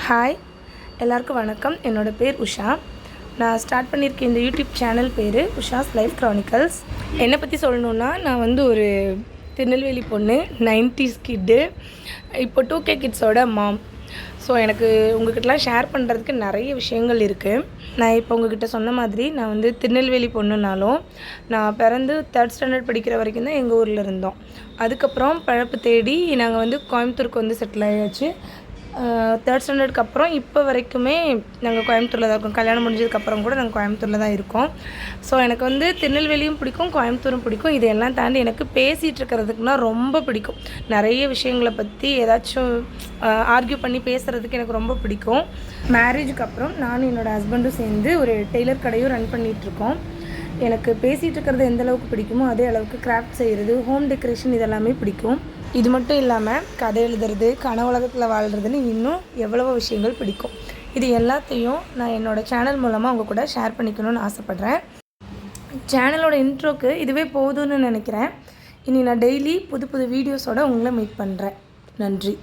Hi எல்லாருக்கும் வணக்கம். என்னோடய பேர் உஷா. நான் ஸ்டார்ட் பண்ணியிருக்கேன் இந்த யூடியூப் சேனல் பேர் உஷாஸ் லைஃப் க்ரானிக்கல்ஸ். என்னை பற்றி சொல்லணுன்னா, நான் வந்து ஒரு திருநெல்வேலி பொண்ணு, 90s கிட்டு, இப்போ 2K கிட்ஸோட மாம். ஸோ எனக்கு உங்கள்கிட்டலாம் ஷேர் பண்ணுறதுக்கு நிறைய விஷயங்கள் இருக்குது. நான் இப்போ உங்கள்கிட்ட சொன்ன மாதிரி நான் வந்து திருநெல்வேலி பொண்ணுனாலும், நான் பிறந்து 3rd ஸ்டாண்டர்ட் படிக்கிற வரைக்கும் தான் எங்கள் ஊரில் இருந்தோம். அதுக்கப்புறம் பழப்பு தேடி நாங்கள் வந்து கோயம்புத்தூருக்கு வந்து செட்டில் ஆயாச்சு. 3rd ஸ்டாண்டர்டுக்கு அப்புறம் இப்போ வரைக்குமே நாங்கள் கோயம்புத்தூரில் தான் இருக்கோம். கல்யாணம் முடிஞ்சதுக்கப்புறம் கூட நாங்கள் கோயம்புத்தூரில் தான் இருக்கோம். ஸோ எனக்கு வந்து திருநெல்வேலியும் பிடிக்கும், கோயம்புத்தூரும் பிடிக்கும். இதெல்லாம் தாண்டி எனக்கு பேசிகிட்டு இருக்கிறதுக்குனா ரொம்ப பிடிக்கும். நிறைய விஷயங்களை பற்றி ஏதாச்சும் ஆர்கியூ பண்ணி பேசுகிறதுக்கு எனக்கு ரொம்ப பிடிக்கும். மேரேஜுக்கு அப்புறம் நானும் என்னோடய ஹஸ்பண்டும் சேர்ந்து ஒரு டெய்லர் கடையும் ரன் பண்ணிகிட்ருக்கோம். எனக்கு பேசிகிட்டு இருக்கிறது எந்த அளவுக்கு பிடிக்குமோ அதே அளவுக்கு கிராஃப்ட் செய்கிறது, ஹோம் டெக்கரேஷன் இதெல்லாமே பிடிக்கும். இது மட்டும் இல்லாமல் கதை எழுதுறது, கனவு உலகத்தில் வாழ்கிறதுன்னு இன்னும் எவ்வளவோ விஷயங்கள் பிடிக்கும். இது எல்லாத்தையும் நான் என்னோடய சேனல் மூலமாக உங்கள் கூட ஷேர் பண்ணிக்கணும்னு ஆசைப்பட்றேன். சேனலோட இன்ட்ரோக்கு இதுவே போதும்னு நினைக்கிறேன். இனி நான் டெய்லி புது புது வீடியோஸோடு உங்களை மீட் பண்ணுறேன். நன்றி.